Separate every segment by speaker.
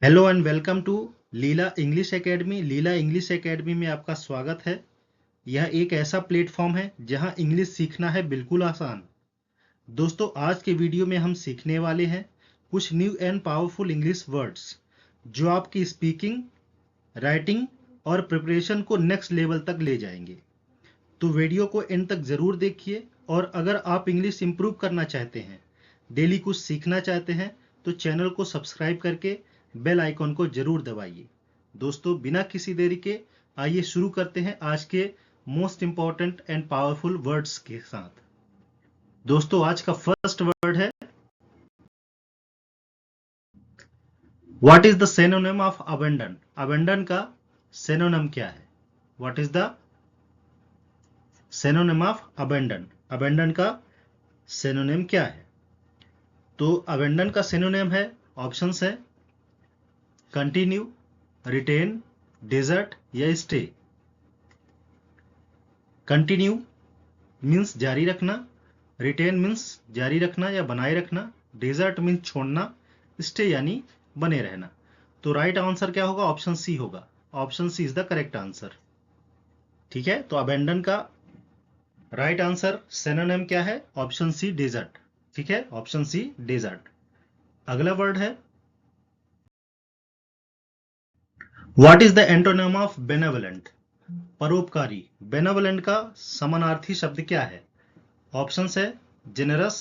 Speaker 1: Hello and welcome to Leela English Academy. Leela English Academy में आपका स्वागत है। यह एक ऐसा प्लेटफॉर्म है जहां इंग्लिश सीखना है बिल्कुल आसान। दोस्तों, आज के वीडियो में हम सीखने वाले हैं कुछ new and powerful English words जो आपकी स्पीकिंग, राइटिंग और प्रिपरेशन को नेक्स्ट लेवल तक ले जाएंगे। तो वीडियो को एंड तक ज़रूर देखिए, और अगर आप इंग्लिश इंप्रूव करना चाहते हैं, डेली कुछ सीखना चाहते हैं, तो चैनल को सब्सक्राइब करके बेल आइकॉन को जरूर दबाइए। दोस्तों, बिना किसी देरी के आइए शुरू करते हैं आज के most important and powerful words के साथ। दोस्तों, आज का फर्स्ट वर्ड है what is the synonym of abandon. Abandon का सिनोनिम क्या है? What is the synonym of abandon? Abandon का सिनोनिम क्या है? तो अबंडन का सिनोनिम है, ऑप्शंस है कंटिन्यू, रिटेन, डेजर्ट या स्टे। कंटिन्यू मीन्स जारी रखना, रिटेन मीन्स जारी रखना या बनाए रखना, डेजर्ट मीन्स छोड़ना, स्टे यानी बने रहना। तो राइट आंसर क्या होगा? ऑप्शन सी होगा। Option C is the correct answer. ठीक है, तो अबेंडन का राइट आंसर सिनोनिम क्या है? Option C, desert. ठीक है, ऑप्शन सी, डेजर्ट। अगला वर्ड है what is the antonym of benevolent. परोपकारी। बेनेवलेंट का समानार्थी शब्द क्या है? ऑप्शंस है generous,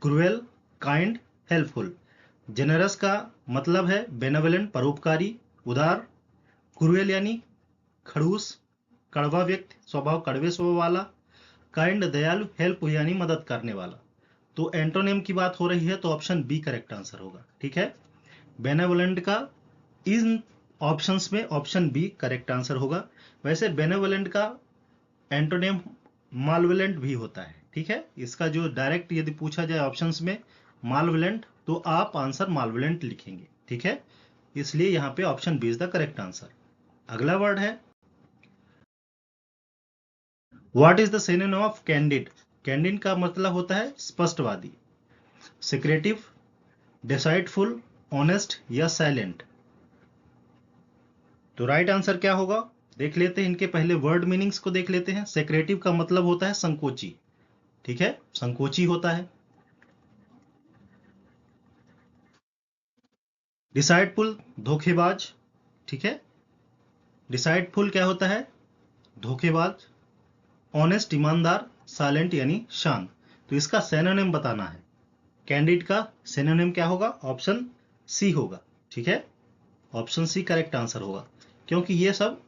Speaker 1: cruel, kind, helpful. Generous का मतलब है बेनेवलेंट, परोपकारी, उदार। क्रूएल यानी खड़ूस, कड़वा व्यक्ति, स्वभाव कड़वे स्वभाव वाला। काइंड दयालु, हेल्प यानी मदद करने वाला। तो एंटोनिम की बात हो रही है, तो ऑप्शन बी करेक्ट आंसर होगा। ठीक है, बेनेवलेंट का इन ऑप्शंस में ऑप्शन बी करेक्ट आंसर होगा। वैसे बेनेवलेंट का एंटोनिम मालवेलेंट भी होता है। ठीक है, इसका जो डायरेक्ट यदि पूछा जाए ऑप्शंस में मालवेलेंट, तो आप आंसर मालवेलेंट लिखेंगे। ठीक है, इसलिए यहां पे option B is the correct answer. अगला वर्ड है what is the synonym of candid. Candid का मतलब होता है स्पष्टवादी, सिक्रेटिव, डिसाइडफुल, ऑनेस्ट या साइलेंट। तो राइट आंसर क्या होगा? देख लेते हैं, इनके पहले वर्ड मीनिंग्स को देख लेते हैं। सेक्रेटिव का मतलब होता है संकोची। ठीक है, संकोची होता है। डिसाइडफुल, धोखेबाज। ठीक है, डिसाइडफुल क्या होता है? धोखेबाज। ऑनेस्ट, ईमानदार। साइलेंट यानी शांत। तो इसका सिनोनिम बताना है। कैंडिड का सिनोनिम क्या होगा? ऑप्शन सी होगा। ठीक है, ऑप्शन सी करेक्ट आंसर होगा, क्योंकि ये सब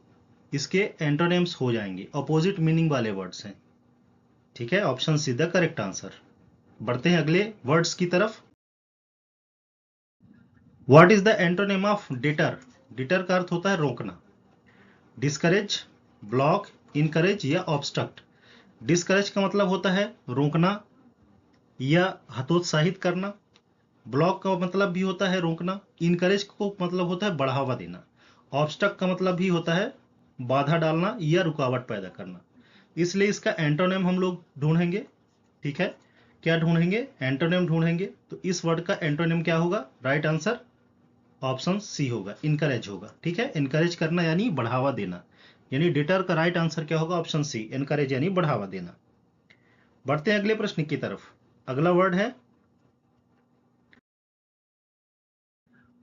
Speaker 1: इसके एंटोनिम्स हो जाएंगे, अपोजिट मीनिंग वाले वर्ड्स हैं। ठीक है, option see the correct answer. बढ़ते हैं अगले वर्ड्स की तरफ। What is the antonym of deter. Deter का अर्थ होता है रोकना। डिस्करेज, ब्लॉक, इनकरेज या ऑब्स्ट्रक्ट। डिस्करेज का मतलब होता है रोकना या हतोत्साहित करना। ब्लॉक का मतलब भी होता है रोकना। इनकरेज को मतलब होता है बढ़ावा देना। ऑब्स्ट्रक्ट का मतलब भी होता है बाधा डालना या रुकावट पैदा करना। इसलिए इसका एंटोनिम हम लोग ढूंढेंगे। ठीक है, क्या ढूंढेंगे? एंटोनिम ढूंढेंगे। तो इस वर्ड का एंटोनिम क्या होगा? राइट आंसर ऑप्शन सी होगा, इनकरेज होगा। ठीक है, इनकरेज करना यानी बढ़ावा देना, यानी डिटर का राइट आंसर क्या होगा? ऑप्शन सी, इनकरेज यानी बढ़ावा देना। बढ़ते हैं अगले प्रश्न की तरफ। अगला वर्ड है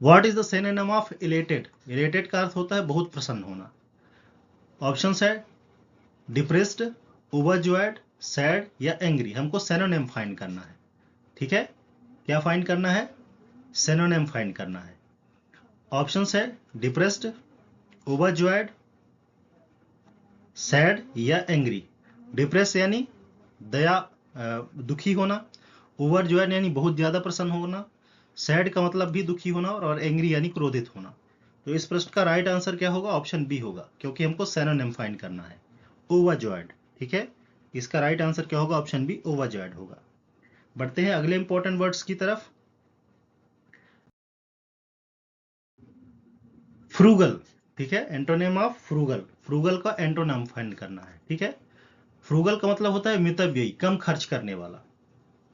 Speaker 1: what is the synonym of elated. Elated का अर्थ होता है बहुत प्रसन्न होना। ऑप्शन है डिप्रेस्ड, ओवरजॉयड, सैड या एंग्री। हमको सिनोनिम फाइंड करना है। ठीक है, क्या फाइंड करना है? सिनोनिम फाइंड करना है। ऑप्शंस है डिप्रेस्ड, ओवरजॉयड, सैड या एंग्री। डिप्रेस यानी दुखी होना। ओवरजॉयड यानी बहुत ज्यादा प्रसन्न होना। सैड का मतलब भी दुखी होना, और एंग्री यानी क्रोधित होना। तो इस प्रश्न का राइट आंसर क्या होगा? ऑप्शन बी होगा, क्योंकि हमको सिनोनिम फाइंड करना है, ओवरजॉयड। ठीक है, इसका राइट आंसर क्या होगा? ऑप्शन बी, ओवरजॉयड होगा। बढ़ते हैं अगले इंपॉर्टेंट वर्ड्स की तरफ। फ्रूगल। ठीक है, एंटोनिम ऑफ फ्रूगल। फ्रूगल का एंटोनिम फाइंड करना है। ठीक है, फ्रूगल का मतलब होता है मितव्ययी, कम खर्च करने वाला।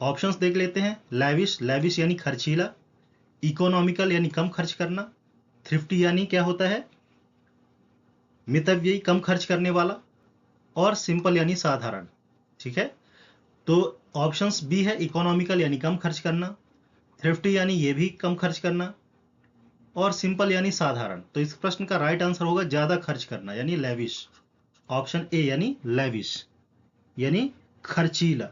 Speaker 1: ऑप्शंस देख लेते हैं। लैविश, लैविश यानी खर्चीला। इकोनॉमिकल यानी कम खर्च करना। थ्रिफ्टी यानी क्या होता है, मितव्ययी, कम खर्च करने वाला, और सिंपल यानी साधारण। ठीक है, तो ऑप्शंस बी है इकोनॉमिकल यानी कम खर्च करना, थ्रिफ्टी यानी ये भी कम खर्च करना, और सिंपल यानी साधारण। तो इस प्रश्न का राइट आंसर होगा ज्यादा खर्च करना यानी लेविश। ऑप्शन ए यानी लेविश यानी खर्चीला।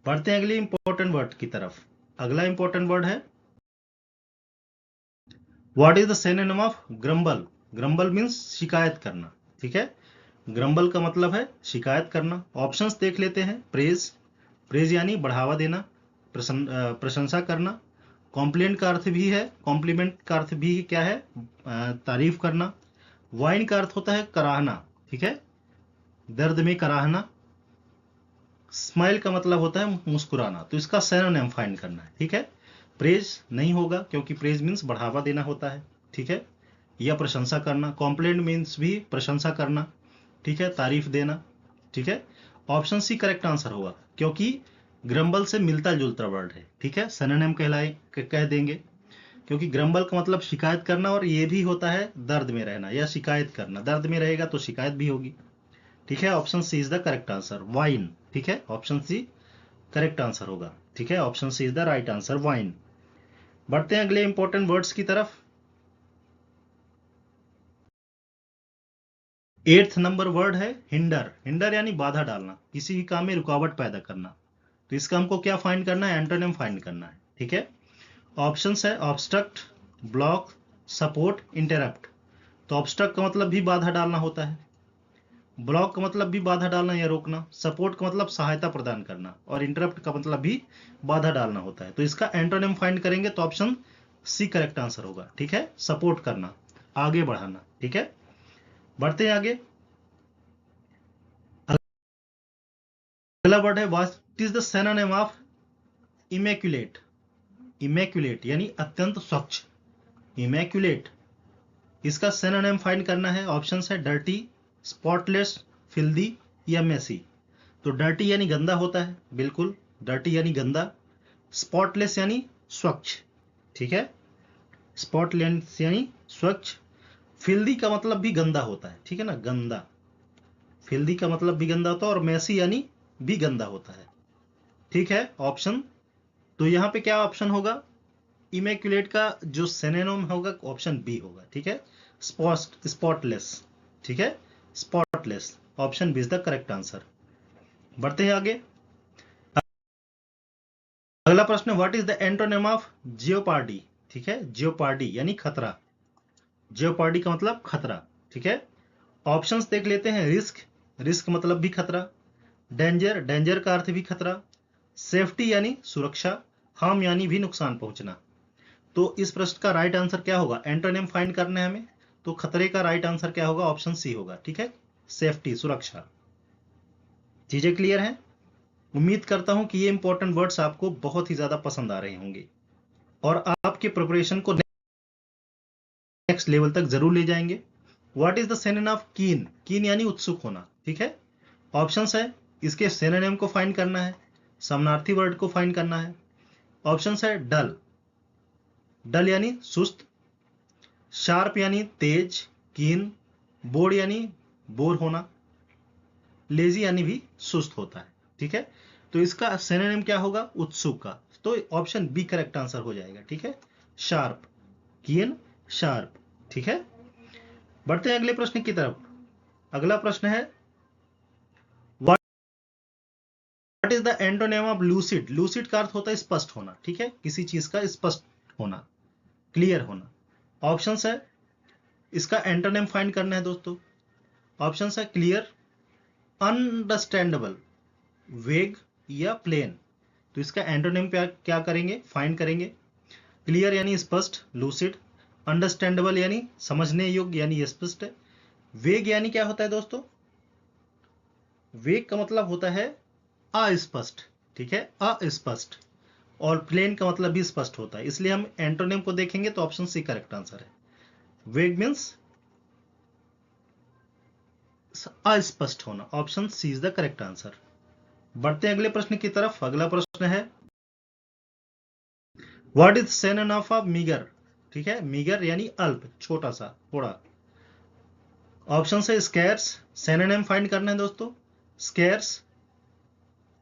Speaker 1: बढ़ते हैं अगले इंपॉर्टेंट वर्ड की तरफ। अगला इंपॉर्टेंट वर्ड है what is the synonym of grumble. Grumble means शिकायत करना। ठीक है, ग्रम्बल का मतलब है शिकायत करना। ऑप्शंस देख लेते हैं। प्रेज, प्रेज यानी बढ़ावा देना, प्रशंसा करना। कॉम्प्लीमेंट का अर्थ भी है, कॉम्प्लीमेंट का अर्थ भी क्या है, तारीफ करना। वाइन का अर्थ होता है कराहना। ठीक है, दर्द में कराहना। स्माइल का मतलब होता है मुस्कुराना। तो इसका सिनोनिम फाइंड करना है। ठीक है, प्रेज नहीं होगा क्योंकि प्रेज मीन्स बढ़ावा देना होता है। ठीक है, या प्रशंसा करना। कॉम्प्लीमेंट मीन्स भी प्रशंसा करना। ठीक है, तारीफ देना। ठीक है, ऑप्शन सी करेक्ट आंसर होगा क्योंकि ग्रम्बल से मिलता जुलता वर्ड है। ठीक है, सिनोनिम कहलाए कह देंगे क्योंकि ग्रम्बल का मतलब शिकायत करना और ये भी होता है दर्द में रहना या शिकायत करना। दर्द में रहेगा तो शिकायत भी होगी। ठीक है, option C is the correct answer, wine. ठीक है, ऑप्शन सी करेक्ट आंसर होगा। ठीक है, option C is the right answer, wine. बढ़ते हैं अगले इंपॉर्टेंट वर्ड्स की तरफ। 8th नंबर वर्ड है हिंडर। हिंडर यानी बाधा डालना, किसी भी काम में रुकावट पैदा करना। तो इसका हमको क्या फाइंड करना है, एंटोनिम फाइंड करना है। ठीक है, ऑप्शंस है ऑब्स्ट्रक्ट, ब्लॉक, सपोर्ट, इंटरप्ट। तो ऑब्स्ट्रक्ट का मतलब भी बाधा डालना होता है, ब्लॉक का मतलब भी बाधा डालना या रोकना, सपोर्ट का मतलब सहायता प्रदान करना, और इंटरप्ट का मतलब भी बाधा डालना होता है। तो इसका एंटोनिम फाइंड करेंगे तो ऑप्शन सी करेक्ट आंसर होगा। ठीक है, सपोर्ट करना, आगे बढ़ाना। ठीक है, बढ़ते हैं आगे। अगला वर्ड है what is the synonym of immaculate. Immaculate यानी अत्यंत स्वच्छ, इमैक्युलेट। इसका सिनोनिम फाइंड करना है। ऑप्शंस है डर्टी, स्पॉटलेस, फिल्दी या मेसी। तो डर्टी यानी गंदा होता है, बिल्कुल डर्टी यानी गंदा। स्पॉटलेस यानी स्वच्छ। ठीक है, स्पॉटलेस यानी स्वच्छ। फिल्दी का मतलब भी गंदा होता है। ठीक है ना, गंदा, फिल्दी का मतलब भी गंदा होता है, और मेसी यानी भी गंदा होता है। ठीक है, ऑप्शन, तो यहां पे क्या ऑप्शन होगा, इमैक्युलेट का जो सिनोनिम होगा ऑप्शन बी होगा। ठीक है, स्पॉटलेस। ठीक है, spotless, option B is the correct answer. बढ़ते हैं आगे। अगला प्रश्न, what is the antonym of jeopardy. ठीक है, जियोपार्डी यानी खतरा, जियोपार्डी का मतलब खतरा। ठीक है, ऑप्शंस देख लेते हैं। रिस्क, रिस्क मतलब भी खतरा। डेंजर, डेंजर का अर्थ भी खतरा। सेफ्टी यानी सुरक्षा। हार्म यानी भी नुकसान पहुंचना। तो इस प्रश्न का राइट आंसर क्या होगा, एंटोनिम फाइंड करना है हमें। तो खतरे का राइट आंसर क्या होगा, ऑप्शन सी होगा। ठीक है, सेफ्टी, सुरक्षा। चीजें क्लियर हैं। उम्मीद करता हूं कि ये इंपॉर्टेंट वर्ड्स आपको बहुत ही ज्यादा पसंद आ रहे होंगे और आपके प्रिपरेशन को नेक्स्ट लेवल तक जरूर ले जाएंगे। What is the synonym of कीन। कीन यानी उत्सुक होना। ठीक है, ऑप्शंस है, इसके सिनोनिम को फाइंड करना है, समानार्थी वर्ड को फाइंड करना है। ऑप्शंस है डल, डल यानी सुस्त, शार्प यानी तेज, कीन, बोर यानी बोर होना, लेजी यानी भी सुस्त होता है। ठीक है, तो इसका सिनोनिम क्या होगा, उत्सुक का। तो ऑप्शन बी करेक्ट आंसर हो जाएगा। ठीक है, शार्प, कीन, शार्प। ठीक है, बढ़ते हैं अगले प्रश्न की तरफ। अगला प्रश्न है what is the antonym of lucid. Lucid का अर्थ होता है स्पष्ट होना। ठीक है, किसी चीज का स्पष्ट होना, क्लियर होना। ऑप्शंस है, इसका एंटोनिम फाइंड करना है दोस्तों। ऑप्शंस है क्लियर, अंडरस्टैंडेबल, वेग या प्लेन। तो इसका एंटोनिम पे क्या करेंगे, फाइंड करेंगे। क्लियर यानी स्पष्ट, लूसिड। अंडरस्टैंडेबल यानी समझने योग्य यानी स्पष्ट है। वेग यानी क्या होता है दोस्तों, वेग का मतलब होता है अस्पष्ट। ठीक है, अस्पष्ट। और प्लेन का मतलब भी स्पष्ट होता है, इसलिए हम एंटोनिम को देखेंगे तो ऑप्शन सी करेक्ट आंसर है। वेग मीन्स अस्पष्ट होना, option C is the correct answer. बढ़ते हैं अगले प्रश्न की तरफ। अगला प्रश्न है what is synonym of meagre. ठीक है, मीगर यानी अल्प, छोटा सा, थोड़ा। ऑप्शन है स्कैर्स, सिनोनिम फाइंड करना है दोस्तों। Scarce,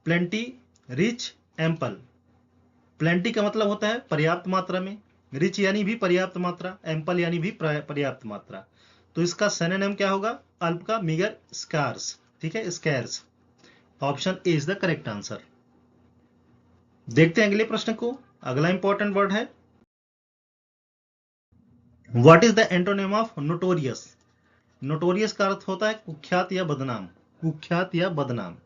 Speaker 1: plenty, rich, ample. Plenty का मतलब होता है पर्याप्त मात्रा में, रिच यानी भी पर्याप्त मात्रा, एम्पल यानी भी पर्याप्त मात्रा। तो इसका सिनोनिम क्या होगा अल्प का? Meagre, scarce. ठीक है, scarce. Option A is the correct answer. देखते हैं अगले प्रश्न को। अगला इंपॉर्टेंट वर्ड है what is the antonym of notorious. Notorious का अर्थ होता है कुख्यात या बदनाम, कुख्यात या बदनाम।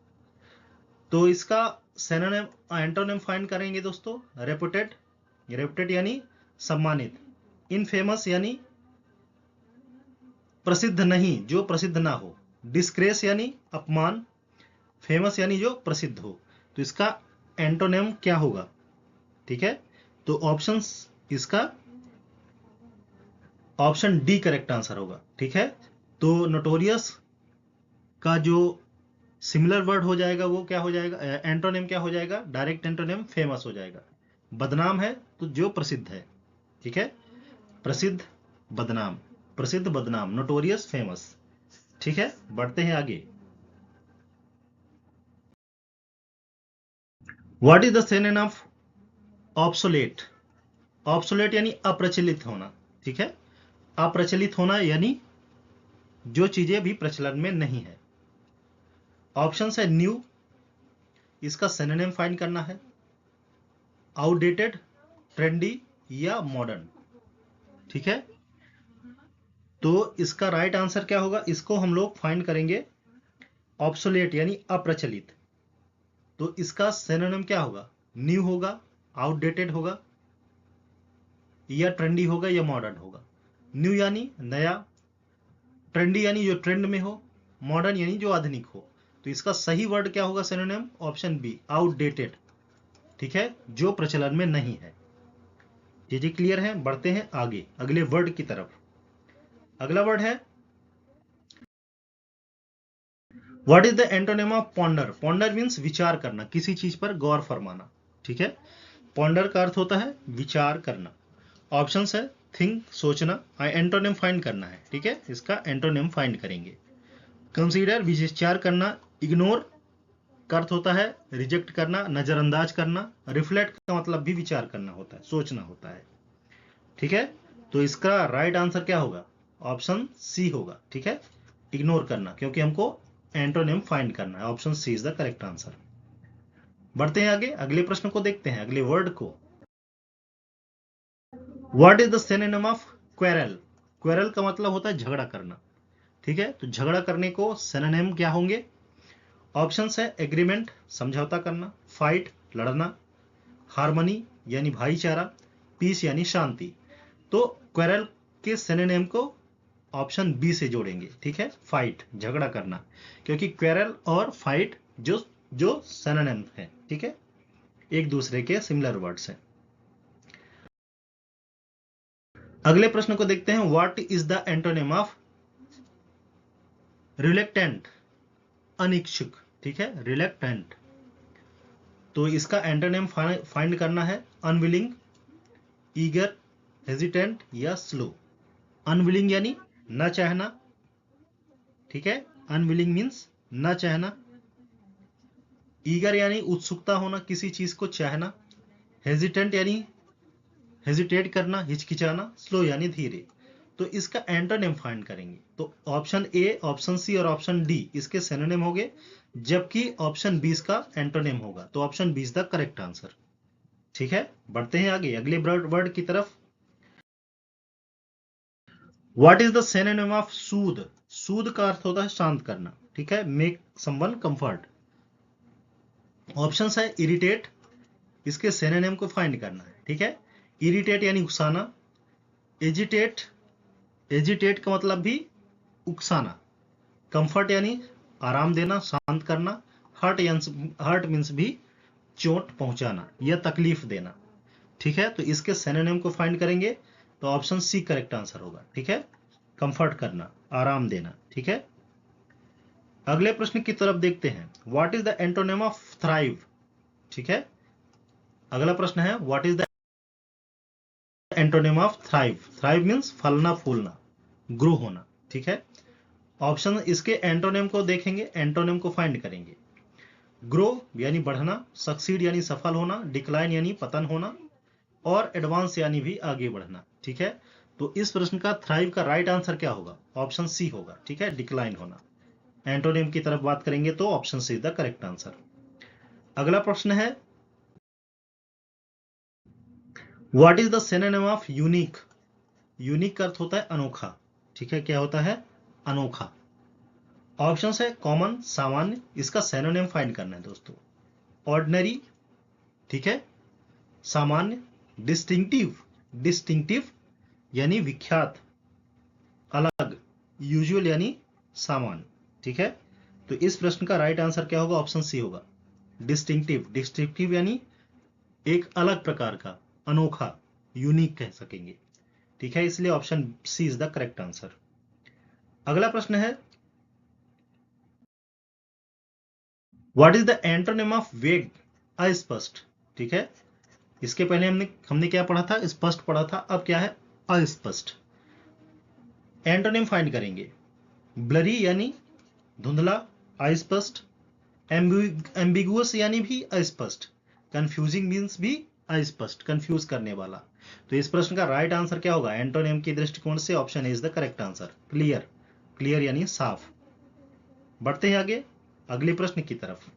Speaker 1: तो इसका सिनोनिम एंटोनिम फाइंड करेंगे दोस्तों। रेपुटेड, रेपुटेड यानी सम्मानित। इनफेमस यानी प्रसिद्ध नहीं, जो प्रसिद्ध ना हो। डिस्ग्रेस यानी अपमान। फेमस यानी जो प्रसिद्ध हो। तो इसका एंटोनिम क्या होगा? ठीक है, तो ऑप्शंस, इसका ऑप्शन डी करेक्ट आंसर होगा। ठीक है, तो नोटोरियस का जो सिमिलर वर्ड हो जाएगा वो क्या हो जाएगा? एंटोनिम क्या हो जाएगा? डायरेक्ट एंटोनिम फेमस हो जाएगा। बदनाम है तो जो प्रसिद्ध है। ठीक है, प्रसिद्ध, बदनाम, प्रसिद्ध, बदनाम, नोटोरियस, फेमस। ठीक है, बढ़ते हैं आगे। What is the synonym of obsolete. Obsolete यानी अप्रचलित होना। ठीक है, अप्रचलित होना यानी जो चीजें भी प्रचलन में नहीं है। ऑप्शन है न्यू, इसका सिनोनिम फाइंड करना है। आउटडेटेड, ट्रेंडी या मॉडर्न। ठीक है, तो इसका राइट आंसर क्या होगा? इसको हम लोग फाइंड करेंगे ऑब्सोलेट यानी अप्रचलित। तो इसका सिनोनिम क्या होगा? न्यू होगा, आउटडेटेड होगा, या ट्रेंडी होगा, या मॉडर्न होगा। न्यू यानी नया, ट्रेंडी यानी जो ट्रेंड में हो, मॉडर्न यानी जो आधुनिक हो। तो इसका सही वर्ड क्या होगा सिनोनिम? Option B, outdated. ठीक है, जो प्रचलन में नहीं है। ये क्लियर है? बढ़ते हैं आगे अगले वर्ड की तरफ। अगला वर्ड है what is the antonym of ponder. Ponder means विचार करना, किसी चीज पर गौर फरमाना। ठीक है, पॉन्डर का अर्थ होता है विचार करना। ऑप्शन है थिंक, सोचना, एंटोनिम फाइंड करना है। ठीक है, इसका एंटोनिम फाइंड करेंगे। कंसीडर, विचार करना। इग्नोर का अर्थ होता है रिजेक्ट करना, नजरअंदाज करना। रिफ्लेक्ट का मतलब भी विचार करना होता है, सोचना होता है। ठीक है, तो इसका राइट आंसर क्या होगा? ऑप्शन सी होगा। ठीक है, इग्नोर करना, क्योंकि हमको एंटोनिम फाइंड करना है। Option C is the correct answer. बढ़ते हैं आगे अगले प्रश्न को देखते हैं, अगले वर्ड को। What is the synonym of quarrel. Quarrel का मतलब होता है झगड़ा करना। ठीक है, तो झगड़ा करने को सिनोनिम क्या होंगे? ऑप्शंस है एग्रीमेंट, समझौता करना, फाइट, लड़ना, हार्मनी यानी भाईचारा, पीस यानी शांति। तो क्वेरल के सिनोनिम को ऑप्शन बी से जोड़ेंगे। ठीक है, फाइट, झगड़ा करना, क्योंकि क्वेरल और फाइट जो जो सिनोनिम है। ठीक है, एक दूसरे के सिमिलर वर्ड्स हैं। अगले प्रश्न को देखते हैं what is the antonym of reluctant, अनिच्छुक। ठीक है, रिलेक्टेंट। तो इसका एंटोनिम फाइंड करना है अनविलिंग, ईगर, हेजिटेंट या स्लो। अनविलिंग यानी न चाहना। ठीक है, अनविलिंग मीन्स न चाहना। ईगर यानी उत्सुकता होना, किसी चीज को चाहना। हेजिटेंट यानी हेजिटेट करना, हिचकिचाना। स्लो यानी धीरे। तो इसका एंटोनिम फाइंड करेंगे। तो ऑप्शन ए, ऑप्शन सी और ऑप्शन डी इसके सिनोनिम हो गए, जबकि ऑप्शन बी इसका एंटोनिम होगा। तो option B is the correct answer. ठीक है, बढ़ते हैं आगे अगले वर्ड की तरफ। What is the synonym of soothe. Soothe का अर्थ होता है शांत करना। ठीक है, मेक समवन कंफर्ट। ऑप्शन है इरिटेट, इसके सिनोनिम को फाइंड करना है। ठीक है, इरिटेट यानी उकसाना। एजिटेट, एजिटेट का मतलब भी उकसाना। कंफर्ट यानी आराम देना, शांत करना। हर्ट मीन्स भी चोट पहुंचाना या तकलीफ देना। ठीक है, तो इसके सिनोनिम को फाइंड करेंगे। तो ऑप्शन सी करेक्ट आंसर होगा। ठीक है, कंफर्ट करना, आराम देना। ठीक है, अगले प्रश्न की तरफ देखते हैं what is the antonym of thrive. ठीक है, अगला प्रश्न है what is the antonym of thrive? Thrive means फलना फूलना, ग्रो होना, ठीक है। ऑप्शन इसके एंटोनिम को देखेंगे, एंटोनिम को फाइंड करेंगे। ग्रो यानी बढ़ना, सक्सीड यानी सफल होना, डिक्लाइन यानी पतन होना, और एडवांस यानी भी आगे बढ़ना, ठीक है। तो इस प्रश्न का थ्राइव का राइट आंसर क्या होगा? ऑप्शन सी होगा, ठीक है, डिक्लाइन होना। एंटोनिम की तरफ बात करेंगे तो option C is the correct answer. अगला प्रश्न है, what is the synonym of unique? Unique का अर्थ होता है अनोखा, ठीक है, क्या होता है? अनोखा। ऑप्शन है कॉमन, सामान्य, इसका सिनोनिम फाइंड करना है दोस्तों। ऑर्डिनरी, ठीक है, सामान्य, डिस्टिंक्टिव, डिस्टिंक्टिव यानी विख्यात, अलग, यूजुअल यानी सामान्य, ठीक है। तो इस प्रश्न का राइट आंसर क्या होगा? ऑप्शन सी होगा, डिस्टिंक्टिव। डिस्टिंक्टिव यानी एक अलग प्रकार का, अनोखा, यूनिक कह सकेंगे, ठीक है, इसलिए option C is the correct answer. अगला प्रश्न है, what is the antonym of vague? अस्पष्ट, ठीक है। इसके पहले हमने क्या पढ़ा था? स्पष्ट पढ़ा था, अब क्या है? अस्पष्ट। एंटोनिम फाइंड करेंगे। ब्लरी यानी धुंधला, अस्पष्ट, एम्बिगुअस यानी भी अस्पष्ट, कंफ्यूजिंग मीन्स भी अस्पष्ट, कंफ्यूज करने वाला। तो इस प्रश्न का राइट आंसर क्या होगा? एंटोनिम के दृष्टिकोण से option A is the correct answer, clear. Clear यानी साफ। बढ़ते हैं आगे अगले प्रश्न की तरफ।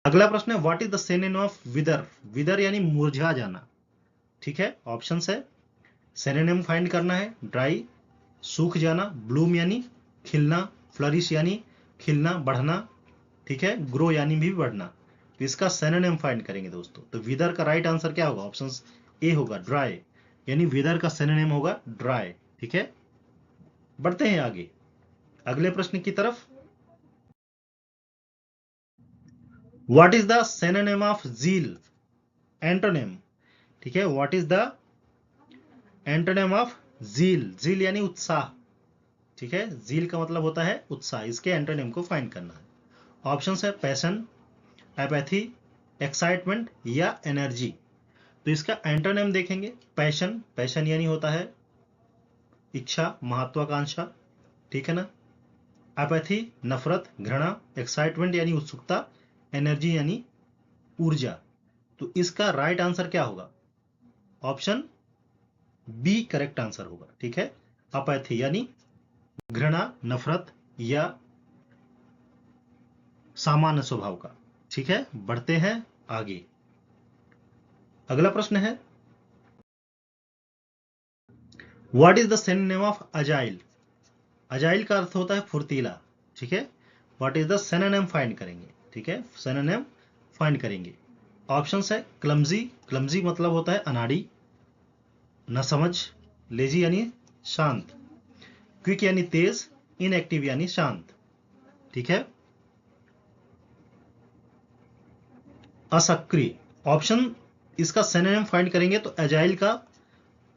Speaker 1: अगला प्रश्न है, what is the synonym of wither? Wither यानी मुरझा जाना, ठीक है। ऑप्शन है, सिनोनिम फाइंड करना है। ड्राई, सूख जाना, ब्लूम यानी खिलना, फ्लरिश यानी खिलना, बढ़ना, ठीक है, ग्रो यानी भी बढ़ना। तो इसका सिनोनिम फाइंड करेंगे दोस्तों। तो विदर का राइट आंसर क्या होगा? ऑप्शन ए होगा, ड्राई, यानी विदर का सिनोनिम होगा ड्राई, ठीक है। बढ़ते हैं आगे अगले प्रश्न की तरफ। What is the synonym of zeal? Antonym, ठीक है, what is the antonym of zeal? Zeal यानी उत्साह, ठीक है, जील का मतलब होता है उत्साह। इसके एंटोनिम को फाइंड करना है। ऑप्शन है पैशन, एपैथी, एक्साइटमेंट या एनर्जी। तो इसका एंटोनिम देखेंगे। पैशन, पैशन यानी होता है इच्छा, महत्वाकांक्षा, ठीक है ना। एपैथी नफरत, घृणा, एक्साइटमेंट यानी उत्सुकता, एनर्जी यानी ऊर्जा। तो इसका राइट आंसर क्या होगा? ऑप्शन बी करेक्ट आंसर होगा, ठीक है। अपैथी यानी घृणा, नफरत या सामान्य स्वभाव का, ठीक है। बढ़ते हैं आगे अगला प्रश्न है, what is the synonym of agile? Agile का अर्थ होता है फुर्तीला, ठीक है। What is the synonym find करेंगे, ठीक है, सिनोनिम फाइंड करेंगे। ऑप्शन है क्लमजी, क्लमजी मतलब होता है अनाड़ी, न समझ, लेजी यानी शांत, क्विक यानी तेज, इनएक्टिव यानी शांत, ठीक है। असक्रिय, ऑप्शन इसका सिनोनिम फाइंड करेंगे तो एजाइल का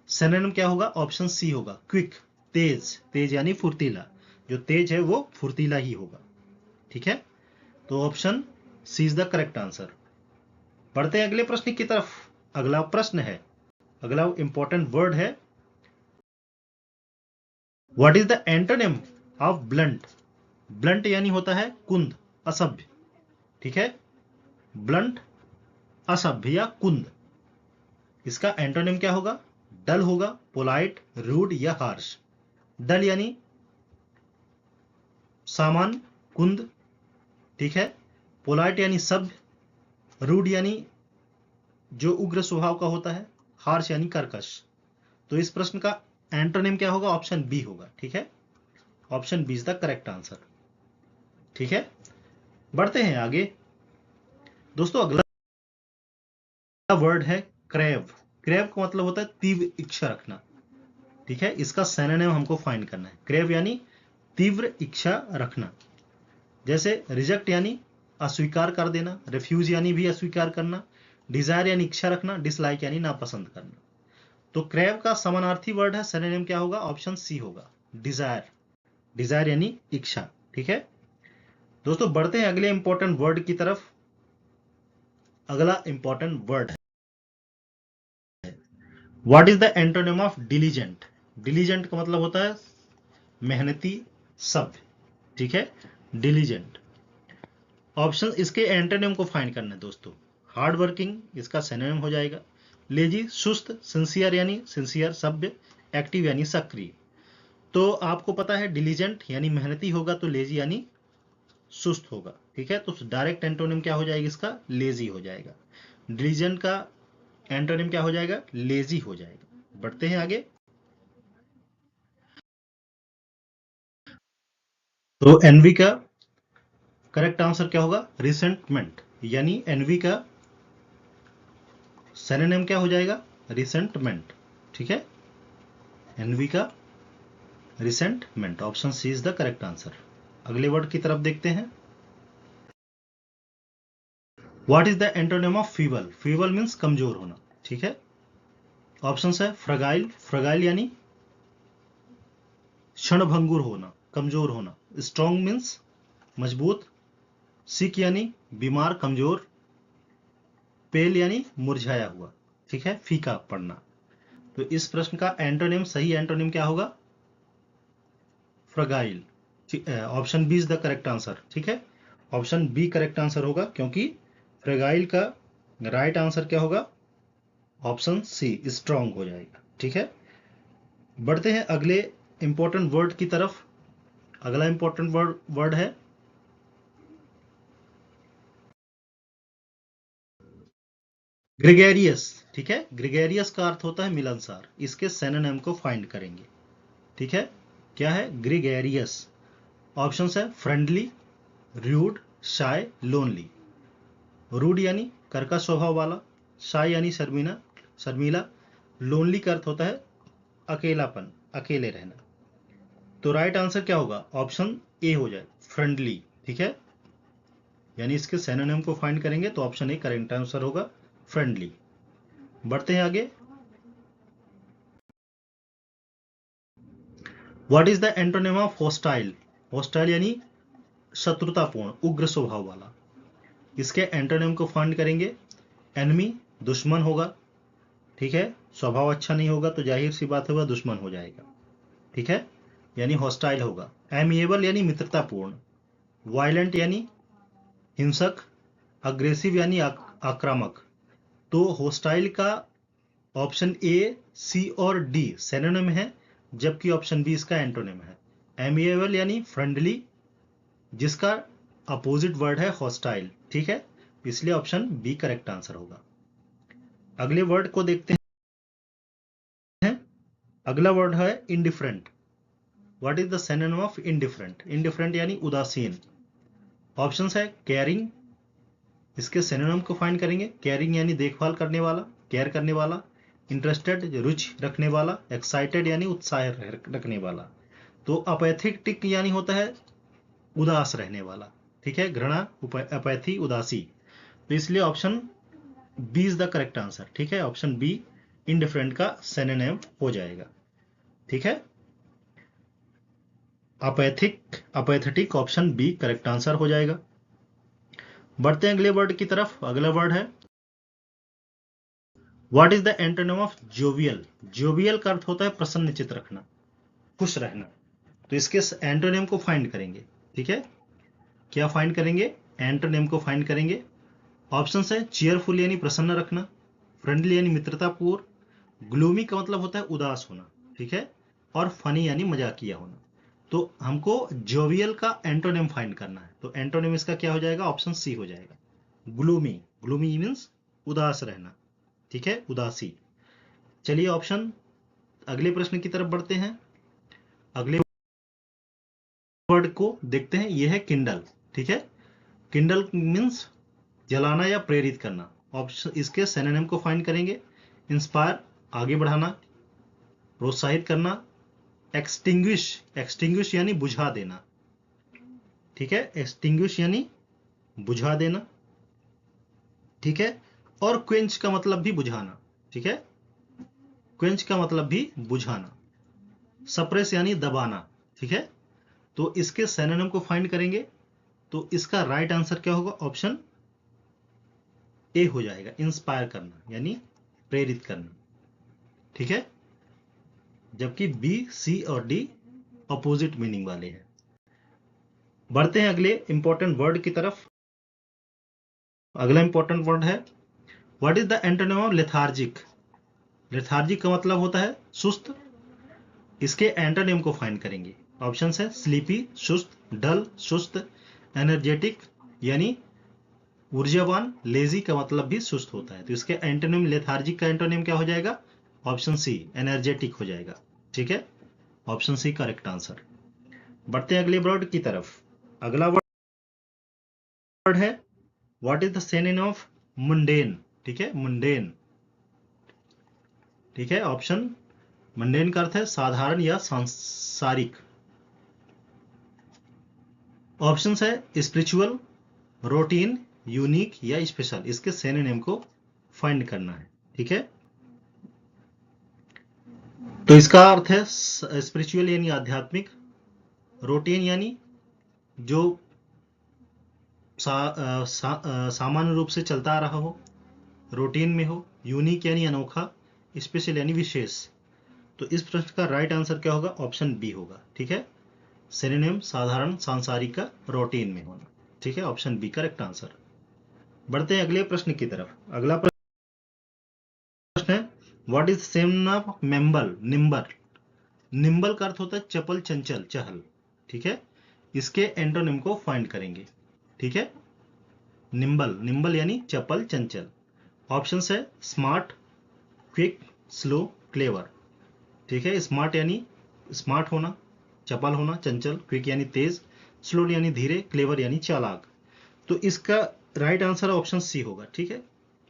Speaker 1: सिनोनिम क्या होगा? ऑप्शन सी होगा, क्विक, तेज, तेज यानी फुर्तीला, जो तेज है वो फुर्तीला ही होगा, ठीक है। तो option C is the correct answer. बढ़ते हैं अगले प्रश्न की तरफ। अगला प्रश्न है, अगला इंपॉर्टेंट वर्ड है, what is the antonym of blunt? Blunt यानी होता है कुंद, असभ्य, ठीक है, ब्लंट, असभ्य या कुंद। इसका एंटोनिम क्या होगा? डल होगा, पोलाइट, रूड या हार्श। डल यानी सामान्य, कुंद, ठीक है, पोलाइट यानी सभ्य, रूड यानी जो उग्र स्वभाव का होता है, हार्श यानी कर्कश। तो इस प्रश्न का एंटोनिम क्या होगा? ऑप्शन बी होगा, ठीक है, option B is the correct answer, ठीक है। बढ़ते हैं आगे दोस्तों। अगला वर्ड है क्रेव। क्रेव का मतलब होता है तीव्र इच्छा रखना, ठीक है। इसका सिनोनिम हमको फाइंड करना है। क्रेव यानी तीव्र इच्छा रखना। जैसे रिजेक्ट यानी अस्वीकार कर देना, रिफ्यूज यानी भी अस्वीकार करना, डिजायर यानी इच्छा रखना, डिसलाइक यानी नापसंद करना। तो क्रेव का समानार्थी वर्ड है, सिनोनिम क्या होगा? ऑप्शन सी होगा, डिजायर। डिजायर यानी इच्छा, ठीक है दोस्तों। बढ़ते हैं अगले इंपॉर्टेंट वर्ड की तरफ। अगला इंपॉर्टेंट वर्ड है what is the antonym of diligent? Diligent का मतलब होता है मेहनती, सभ्य, ठीक है, डिलीजेंट। ऑप्शन इसके एंटोनिम को फाइंड करना है दोस्तों। हार्ड वर्किंग इसका सिनोनिम हो जाएगा, लेजी सुस्त, सिंसियर यानी सिंसियर सभ्य, एक्टिव यानी सक्रिय। तो आपको पता है डिलीजेंट यानी मेहनती होगा तो लेजी यानी सुस्त होगा, ठीक है। तो डायरेक्ट एंटोनिम क्या हो जाएगा इसका? लेजी हो जाएगा। डिलीजेंट का एंटोनिम क्या हो जाएगा? लेजी हो जाएगा। बढ़ते हैं आगे। तो एनवी का करेक्ट आंसर क्या होगा? रिसेंटमेंट, यानी एनवी का सिनोनिम क्या हो जाएगा? रिसेंटमेंट, ठीक है। एनवी का resentment, option C is the correct answer. अगले वर्ड की तरफ देखते हैं। What is the antonym of feeble? Feeble means कमजोर होना, ठीक है। ऑप्शन है फ्रगाइल, फ्रगाइल यानी क्षणभंगुर होना, कमजोर होना। स्ट्रॉन्ग मीन्स मजबूत। सिक यानी बीमार, कमजोर। पेल यानी मुरझाया हुआ, ठीक है, फीका पड़ना। तो इस प्रश्न का एंटोनिम, सही एंटोनिम क्या होगा? Fragile. Option B is the correct answer, ठीक है। ऑप्शन बी करेक्ट आंसर होगा, क्योंकि फ्रगाइल का राइट आंसर क्या होगा? ऑप्शन सी स्ट्रॉन्ग हो जाएगा, ठीक है। बढ़ते हैं अगले इंपॉर्टेंट वर्ड की तरफ। अगला इंपॉर्टेंट वर्ड है ग्रेगेरियस, ठीक है। ग्रेगेरियस का अर्थ होता है मिलनसार। इसके सिनोनिम को फाइंड करेंगे, ठीक है। क्या है? ग्रेगेरियस। ऑप्शन है फ्रेंडली, रूड, शाय, लोनली। रूड यानी कर्कश स्वभाव वाला, शाय यानी शर्मीला, शर्मीला। लोनली का अर्थ होता है अकेलापन, अकेले रहना। तो राइट आंसर क्या होगा? ऑप्शन ए हो जाए, फ्रेंडली, ठीक है। यानी इसके सिनोनिम को फाइंड करेंगे तो ऑप्शन ए करेक्ट आंसर होगा, फ्रेंडली। बढ़ते हैं आगे। What is the antonym of hostile? Hostile यानी शत्रुतापूर्ण, उग्र स्वभाव वाला। इसके एंटोनिम को फाइंड करेंगे। एनमी दुश्मन होगा, ठीक है। स्वभाव अच्छा नहीं होगा तो जाहिर सी बात होगा दुश्मन हो जाएगा, ठीक है, यानी हॉस्टाइल होगा। एमिएबल यानी मित्रतापूर्ण। वायलेंट यानी हिंसक। अग्रेसिव यानी आक्रामक। तो हॉस्टाइल का ऑप्शन ए, सी और डी सिनोनिम है, जबकि ऑप्शन बी इसका एंटोनिम है। एमिएबल यानी फ्रेंडली, जिसका अपोजिट वर्ड है हॉस्टाइल, ठीक है। इसलिए ऑप्शन बी करेक्ट आंसर होगा। अगले वर्ड को देखते हैं। अगला वर्ड है indifferent. What is the synonym of indifferent? Indifferent यानी उदासीन। ऑप्शन है केयरिंग, इसके सिनोनिम को फाइंड करेंगे। केयरिंग यानी देखभाल करने वाला, केयर करने वाला। इंटरेस्टेड रुचि रखने वाला। एक्साइटेड यानी उत्साह रखने वाला। तो अपैथेटिक यानी होता है उदास रहने वाला, ठीक है, घृणा, अपैथी, उदासी। तो इसलिए option B is the correct answer, ठीक है। ऑप्शन बी इनडिफरेंट का सिनोनिम हो जाएगा, ठीक है। Apathetic option B correct answer हो जाएगा। बढ़ते हैं अगले वर्ड की तरफ। अगला वर्ड है what is the antonym of jovial? Jovial का अर्थ होता है प्रसन्नचित रखना, खुश रहना। तो इसके एंटोनिम को फाइंड करेंगे, ठीक है। क्या फाइंड करेंगे? एंटोनिम को फाइंड करेंगे। ऑप्शन है चीयरफुल यानी प्रसन्न रखना, फ्रेंडली यानी मित्रतापूर्ण, ग्लूमी का मतलब होता है उदास होना, ठीक है, और फनी यानी मजाकिया होना। तो हमको जोवियल का एंटोनिम फाइंड करना है। तो एंटोनिम इसका क्या हो जाएगा? ऑप्शन सी हो जाएगा, ग्लूमी। ग्लूमी मीन्स उदास रहना, ठीक है, उदासी। चलिए ऑप्शन अगले प्रश्न की तरफ बढ़ते हैं। अगले वर्ड को देखते हैं। यह है किंडल, ठीक है। किंडल मीन्स जलाना या प्रेरित करना। ऑप्शन इसके सिनोनिम को फाइंड करेंगे। इंस्पायर आगे बढ़ाना, प्रोत्साहित करना। एक्सटिंग्विश, एक्सटिंग्विश यानी बुझा देना, ठीक है, एक्सटिंग्विश यानी बुझा देना, ठीक है। और क्वेंच का मतलब भी बुझाना, ठीक है, क्वेंच का मतलब भी बुझाना। सप्रेस यानी दबाना, ठीक है। तो इसके सिनोनिम को फाइंड करेंगे तो इसका राइट आंसर क्या होगा? ऑप्शन ए हो जाएगा, इंस्पायर करना यानी प्रेरित करना। ठीक है, जबकि बी, सी और डी अपोजिट मीनिंग वाले हैं। बढ़ते हैं अगले इंपॉर्टेंट वर्ड की तरफ। अगला इंपॉर्टेंट वर्ड है what is the antonym of lethargic. Lethargic का मतलब होता है सुस्त। इसके एंटोनिम को फाइंड करेंगे। ऑप्शन है स्लीपी सुस्त, डल सुस्त, एनर्जेटिक यानी ऊर्जावान, लेजी का मतलब भी सुस्त होता है। तो इसके एंटोनिम, लेथार्जिक का एंटोनिम क्या हो जाएगा? ऑप्शन सी एनर्जेटिक हो जाएगा। ठीक है, ऑप्शन सी करेक्ट आंसर। बढ़ते हैं अगले वर्ड की तरफ। अगला वर्ड है what is the synonym of mundane. ठीक है, मुंडेन। ठीक है, ऑप्शन मुंडेन का अर्थ है साधारण या सांसारिक। ऑप्शन है स्पिरिचुअल, रूटीन, यूनिक या स्पेशल। इसके सिनोनिम को फाइंड करना है। ठीक है, तो इसका अर्थ है स्पिरिचुअल यानी आध्यात्मिक, रूटीन यानी जो सामान्य रूप से चलता आ रहा हो, रूटीन में हो, यूनिक यानी अनोखा, स्पेशल यानी विशेष। तो इस प्रश्न का राइट आंसर क्या होगा? ऑप्शन बी होगा। ठीक है, सिनोनिम साधारण, सांसारिक का रूटीन में होना। ठीक है, ऑप्शन बी करेक्ट आंसर। बढ़ते हैं अगले प्रश्न की तरफ। अगला प्रश्न है what is synonym of nimble, nimble. Nimble का अर्थ होता है चपल, चंचल, चहल। ठीक है, इसके एंटोनिम को फाइंड करेंगे। ठीक है, निम्बल, निम्बल यानी चपल, चंचल। ऑप्शन है स्मार्ट, क्विक, स्लो, क्लेवर। ठीक है, स्मार्ट यानी स्मार्ट होना, चपल होना, चंचल, क्विक यानी तेज, स्लो यानी धीरे, क्लेवर यानी चालाक। तो इसका राइट आंसर ऑप्शन सी होगा। ठीक है,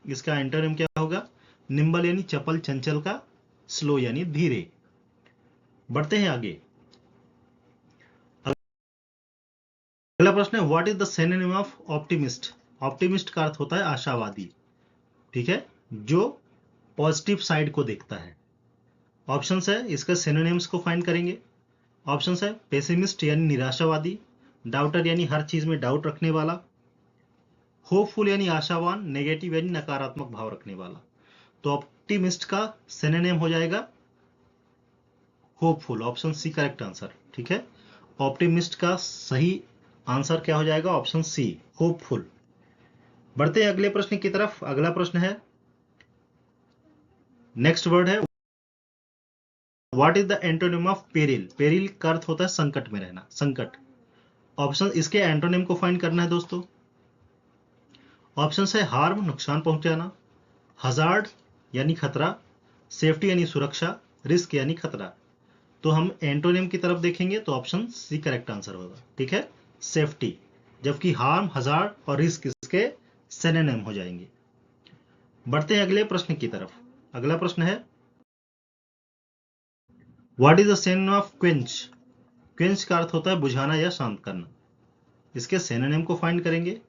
Speaker 1: इसका एंटोनिम क्या होगा? निम्बल यानी चपल, चंचल का स्लो यानी धीरे। बढ़ते हैं आगे। अगला प्रश्न है what is the synonym of optimist. Optimist का अर्थ होता है आशावादी। ठीक है, जो पॉजिटिव साइड को देखता है। ऑप्शन है इसका सिनोनिम्स को फाइंड करेंगे। ऑप्शन है पेसिमिस्ट यानी निराशावादी, डाउटर यानी हर चीज में डाउट रखने वाला, होपफुल यानी आशावान, नेगेटिव यानी नकारात्मक भाव रखने वाला। तो ऑप्टिमिस्ट का सिनोनिम हो जाएगा hopeful. Option C correct answer. ठीक है, ऑप्टिमिस्ट का सही आंसर क्या हो जाएगा? Option C hopeful. बढ़ते हैं अगले प्रश्न की तरफ। अगला प्रश्न है, नेक्स्ट वर्ड है what is the antonym of peril. Peril का अर्थ होता है संकट में रहना, संकट। ऑप्शन, इसके एंटोनिम को फाइंड करना है दोस्तों। ऑप्शन है हार्म, नुकसान पहुंचाना, हजार्ड यानी खतरा, सेफ्टी यानी सुरक्षा, रिस्क यानी खतरा। तो हम एंटोनिम की तरफ देखेंगे तो ऑप्शन सी करेक्ट आंसर होगा। ठीक है, सेफ्टी। जबकि हार्म, हजार्ड और रिस्क इसके सिनोनिम हो जाएंगे। बढ़ते हैं अगले प्रश्न की तरफ। अगला प्रश्न है what is the synonym of quench. Quench का अर्थ होता है बुझाना या शांत करना। इसके सिनोनिम को फाइंड करेंगे।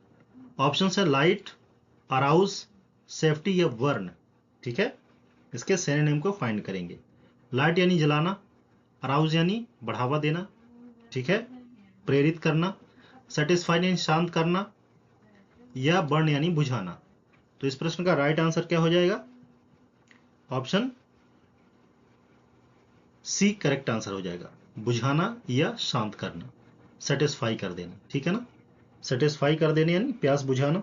Speaker 1: ऑप्शन है लाइट, अराउज, सेफ्टी या वर्न। ठीक है, इसके सिनोनिम को फाइंड करेंगे। लाइट यानी जलाना, अराउज यानी बढ़ावा देना, ठीक है, प्रेरित करना, सेटिस्फाइड यानी शांत करना, या बर्न यानी बुझाना। तो इस प्रश्न का राइट आंसर क्या हो जाएगा? ऑप्शन सी करेक्ट आंसर हो जाएगा, बुझाना या शांत करना, सेटिस्फाई कर देना। ठीक है ना, सेटिस्फाई कर देना यानी प्यास बुझाना,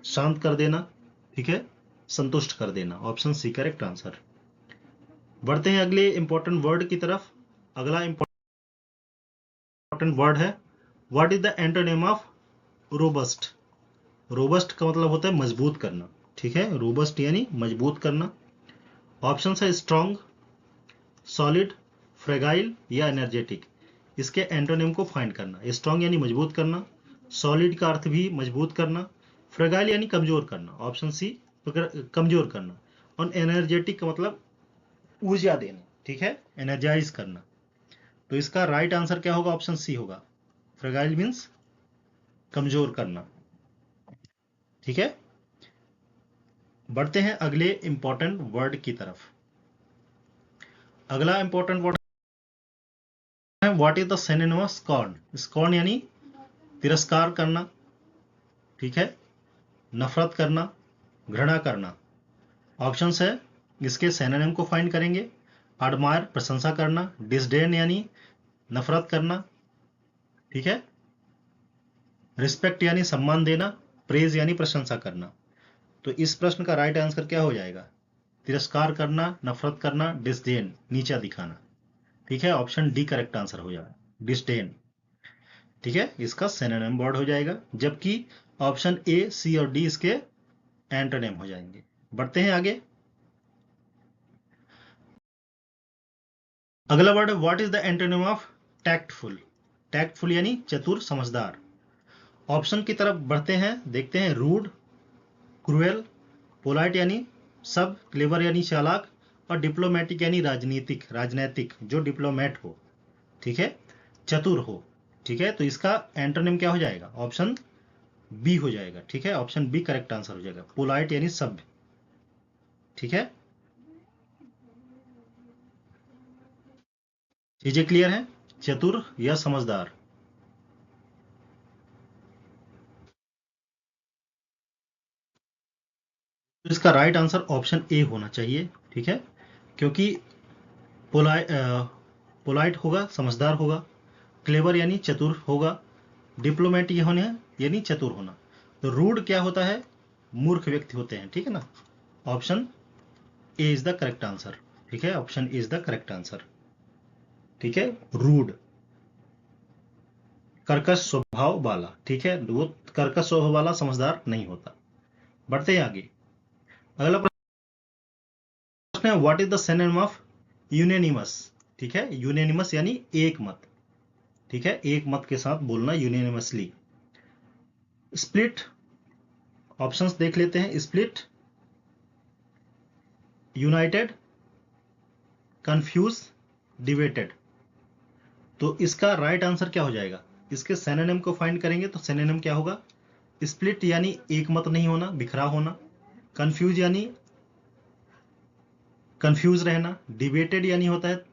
Speaker 1: शांत कर देना, ठीक है, संतुष्ट कर देना। Option C correct answer. बढ़ते हैं अगले इंपॉर्टेंट वर्ड की तरफ। अगला इंपॉर्टेंट वर्ड है what is the antonym of robust. Robust का मतलब होता है मजबूत करना। ठीक है, रोबस्ट यानी मजबूत करना। ऑप्शन है स्ट्रॉन्ग, सॉलिड, फ्रेगाइल या एनर्जेटिक। इसके एंटोनिम को फाइंड करना। स्ट्रॉन्ग यानी मजबूत करना, सॉलिड का अर्थ भी मजबूत करना, फ्रेगाइल यानी कमजोर करना। ऑप्शन सी कमजोर करना। और एनर्जेटिक का मतलब ऊर्जा देना। ठीक है, एनर्जाइज करना। तो इसका राइट आंसर क्या होगा? ऑप्शन सी होगा, फ्रेगाइल मीन्स कमजोर करना। ठीक है, बढ़ते हैं अगले इंपॉर्टेंट वर्ड की तरफ। अगला इंपॉर्टेंट वर्ड है what is the synonym of scorn. Scorn यानी तिरस्कार करना, ठीक है, नफरत करना, घृणा करना। ऑप्शन है इसके सिनोनिम को फाइंड करेंगे। एडमायर प्रशंसा करना, डिसडेन यानी नफरत करना, ठीक है, रिस्पेक्ट यानी सम्मान देना, प्रेज यानी प्रशंसा करना। तो इस प्रश्न का राइट आंसर क्या हो जाएगा? तिरस्कार करना, नफरत करना, डिसडेन नीचा दिखाना, ठीक है, ऑप्शन डी करेक्ट आंसर हो जाएगा, डिसडेन, ठीक है, इसका सिनोनिम वर्ड हो जाएगा, जबकि ऑप्शन ए, सी और डी इसके एंटोनिम हो जाएंगे। बढ़ते हैं आगे। अगला वर्ड है what is the antonym of tactful. Tactful यानी चतुर, समझदार। ऑप्शन की तरफ बढ़ते हैं, देखते हैं। रूड, क्रूएल, पोलाइट यानी सब, क्लेवर यानी चालाक, और डिप्लोमेटिक यानी राजनीतिक, राजनैतिक, जो डिप्लोमेट हो, ठीक है, चतुर हो, ठीक है। तो इसका एंटोनिम क्या हो जाएगा? ऑप्शन बी हो जाएगा, ठीक है, ऑप्शन बी करेक्ट आंसर हो जाएगा, पोलाइट यानी सभ्य, ठीक है। चीजें क्लियर है? चतुर या समझदार? तो इसका राइट आंसर ऑप्शन ए होना चाहिए, ठीक है, क्योंकि पोलाइट पोलाइट होगा, समझदार होगा, क्लेवर यानी चतुर होगा, डिप्लोमेट ये होने यानी चतुर होना। तो रूड क्या होता है? मूर्ख व्यक्ति होते हैं, ठीक है ना। Option A is the correct answer, ठीक है, option A is the correct answer, ठीक है। रूड कर्कश स्वभाव वाला, ठीक है, वो कर्कश स्वभाव वाला समझदार नहीं होता। बढ़ते हैं आगे। अगला प्रश्न है what is the synonym of unanimous, ठीक है, यूनेनिमस यानी एक मत, ठीक है, एक मत के साथ बोलना, यूनेनिमसली। स्प्लिट, ऑप्शंस देख लेते हैं। Split, United, confuse, deviated. तो इसका राइट आंसर क्या हो जाएगा? इसके सिनोनिम को फाइंड करेंगे तो सिनोनिम क्या होगा? स्प्लिट यानी एक मत नहीं होना, बिखरा होना, कंफ्यूज यानी कंफ्यूज रहना, डिबेटेड यानी होता है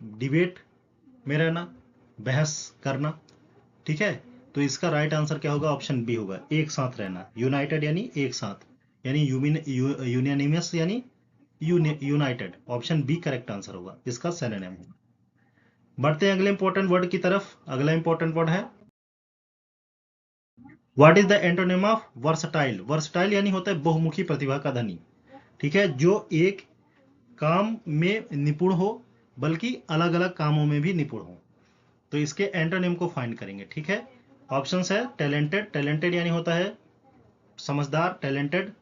Speaker 1: डिबेट में रहना, बहस करना, ठीक है। तो इसका राइट आंसर क्या होगा? ऑप्शन बी होगा, एक साथ रहना। यूनाइटेड यानी एक साथ, यानी यूनियनिमस यानी united, option B correct answer होगा, इसका सिनोनिम होगा। बढ़ते हैं अगले इंपॉर्टेंट वर्ड की तरफ। अगला इंपॉर्टेंट वर्ड है what is the antonym of versatile. Versatile यानी होता है बहुमुखी प्रतिभा का धनी, ठीक है, जो एक काम में निपुण हो, बल्कि अलग अलग कामों में भी निपुण हो। तो इसके एंटोनिम को फाइंड करेंगे, ठीक है। ऑप्शंस है टैलेंटेड, टैलेंटेड यानी होता है समझदार, टैलेंटेड,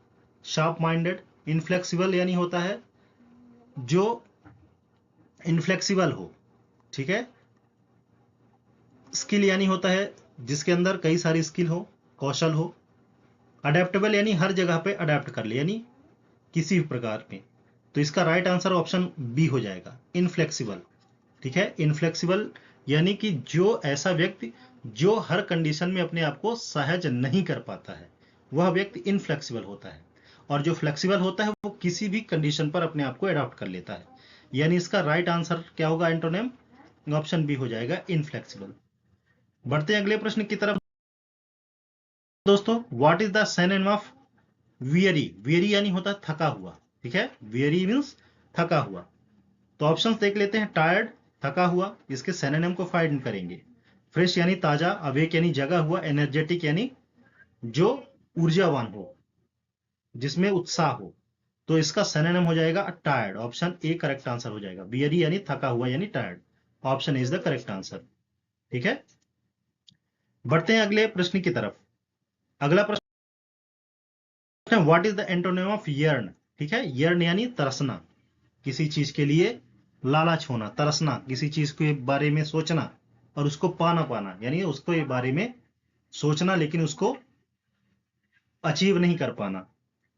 Speaker 1: शार्प माइंडेड, इनफ्लेक्सिबल यानी होता है जो इनफ्लेक्सिबल हो, ठीक है, स्किल यानी होता है जिसके अंदर कई सारी स्किल हो, कौशल हो, अडेप्टेबल यानी हर जगह पे अडेप्ट कर ले, यानी किसी भी प्रकार में। तो इसका राइट आंसर ऑप्शन बी हो जाएगा, इनफ्लेक्सिबल, ठीक है। इनफ्लेक्सिबल यानी कि जो ऐसा व्यक्ति जो हर कंडीशन में अपने आप को सहज नहीं कर पाता है, वह व्यक्ति इनफ्लेक्सिबल होता है। और जो फ्लेक्सिबल होता है वो किसी भी कंडीशन पर अपने आप को अडॉप्ट कर लेता है। यानी इसका राइट आंसर क्या होगा? एंटोनिम ऑप्शन बी हो जाएगा, इनफ्लेक्सिबल। बढ़ते हैं अगले प्रश्न की तरफ दोस्तों। What is the synonym of weary. Weary यानी होता है थका हुआ, ठीक है, वियरी मींस थका हुआ। तो ऑप्शंस देख लेते हैं। टायर्ड, थका हुआ, इसके सिनोनिम को फाइंड करेंगे। फ्रेश यानी ताजा, अवेक यानी जगा हुआ, एनर्जेटिक यानी जो ऊर्जावान हो, जिसमें उत्साह हो। तो इसका सिनोनिम हो जाएगा tired, option A correct answer हो जाएगा। वियरी यानी थका हुआ यानी tired, option is the correct answer, ठीक है। बढ़ते हैं अगले प्रश्न की तरफ। अगला प्रश्न है what is the antonym of yearn, ठीक है। यर्न यानी तरसना, किसी चीज के लिए लालच होना, तरसना, किसी चीज के बारे में सोचना और उसको पाना पाना, यानी उसको बारे में सोचना लेकिन उसको अचीव नहीं कर पाना।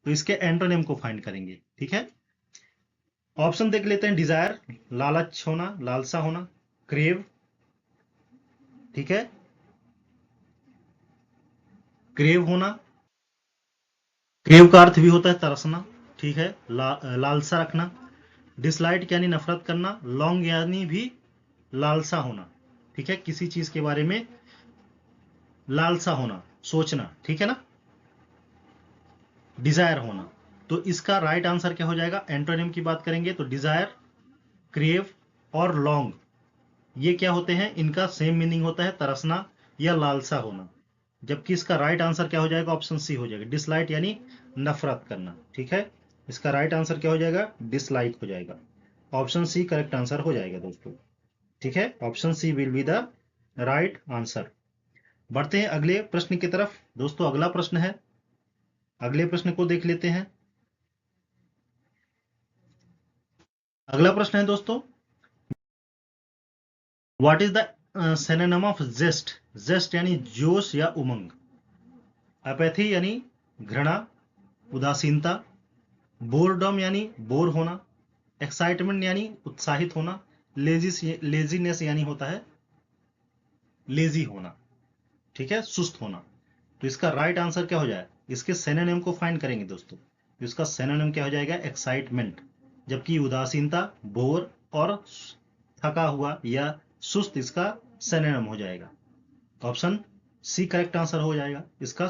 Speaker 1: तो इसके एंटोनिम को फाइंड करेंगे, ठीक है। ऑप्शन देख लेते हैं। डिजायर, लालच होना, लालसा होना, क्रेव, ठीक है, क्रेव होना, क्रेव का अर्थ भी होता है तरसना, ठीक है, लालसा रखना, डिसलाइक यानी नफरत करना, लॉन्ग यानी भी लालसा होना, ठीक है, किसी चीज के बारे में लालसा होना, सोचना, ठीक है ना, डिजायर होना। तो इसका राइट आंसर क्या हो जाएगा? एंटोनिम की बात करेंगे तो डिजायर, क्रेव और लॉन्ग, ये क्या होते हैं? इनका सेम मीनिंग होता है तरसना या लालसा होना। जबकि इसका राइट आंसर क्या हो जाएगा? ऑप्शन सी हो जाएगा, डिसलाइक यानी नफरत करना। ठीक है, इसका राइट आंसर क्या हो जाएगा? डिसलाइक हो जाएगा। ऑप्शन सी करेक्ट आंसर हो जाएगा दोस्तों। ठीक है, option C will be the right answer. बढ़ते हैं अगले प्रश्न की तरफ दोस्तों। अगला प्रश्न है, अगले प्रश्न को देख लेते हैं। अगला प्रश्न है दोस्तों, what is the synonym of zest? Zest यानी जोश या उमंग, अपैथी यानी घृणा, उदासीनता, बोरडम यानी बोर होना, एक्साइटमेंट यानी उत्साहित होना, लेजीनेस यानी होता है लेजी होना। ठीक है, सुस्त होना। तो इसका राइट आंसर क्या हो जाए? इसके सिनोनिम को फाइंड करेंगे दोस्तों। तो इसका सिनोनिम क्या हो जाएगा? एक्साइटमेंट। जबकि उदासीनता, बोर और थका हुआ या सुस्त इसका सिनोनिम हो जाएगा। ऑप्शन सी करेक्ट आंसर हो जाएगा। इसका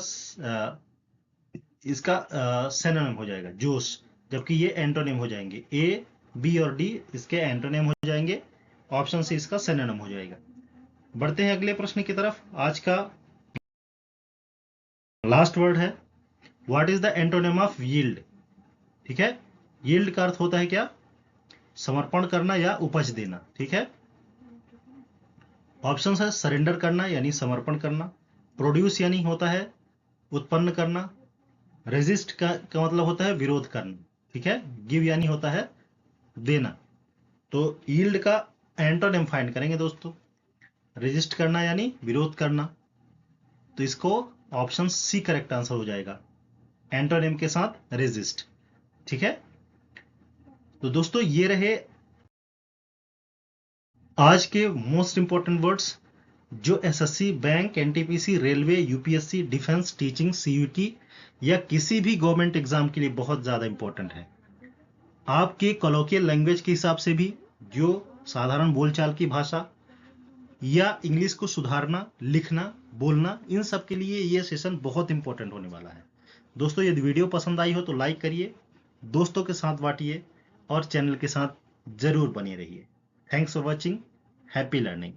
Speaker 1: सिनोनिम हो जाएगा जोश, जबकि ये एंटोनिम हो जाएंगे। ए, बी और डी इसके एंटोनिम हो जाएंगे। ऑप्शन सी इसका सिनोनिम हो जाएगा। बढ़ते हैं अगले प्रश्न की तरफ। आज का लास्ट वर्ड है, what is the antonym of yield? ठीक है, यील्ड का अर्थ होता है क्या? समर्पण करना या उपज देना। ठीक है, ऑप्शन है सरेंडर करना यानी समर्पण करना, प्रोड्यूस यानी होता है उत्पन्न करना, रेजिस्ट का मतलब होता है विरोध करना। ठीक है, गिव यानी होता है देना। तो यील्ड का एंटोनिम फाइंड करेंगे दोस्तों। रेजिस्ट करना यानी विरोध करना, तो इसको ऑप्शन सी करेक्ट आंसर हो जाएगा, एंटोनिम के साथ रेजिस्ट। ठीक है, तो दोस्तों ये रहे आज के मोस्ट इंपॉर्टेंट वर्ड्स जो SSC, bank, NTPC, railway, UPSC, defence, teaching, CUET या किसी भी गवर्नमेंट एग्जाम के लिए बहुत ज्यादा इंपॉर्टेंट है। आपके कॉलोकियल लैंग्वेज के हिसाब से भी, जो साधारण बोलचाल की भाषा या इंग्लिश को सुधारना, लिखना, बोलना, इन सब के लिए यह सेशन बहुत इंपॉर्टेंट होने वाला है। दोस्तों यदि वीडियो पसंद आई हो तो लाइक करिए, दोस्तों के साथ बांटिए और चैनल के साथ जरूर बने रहिए। Thanks for watching, happy learning.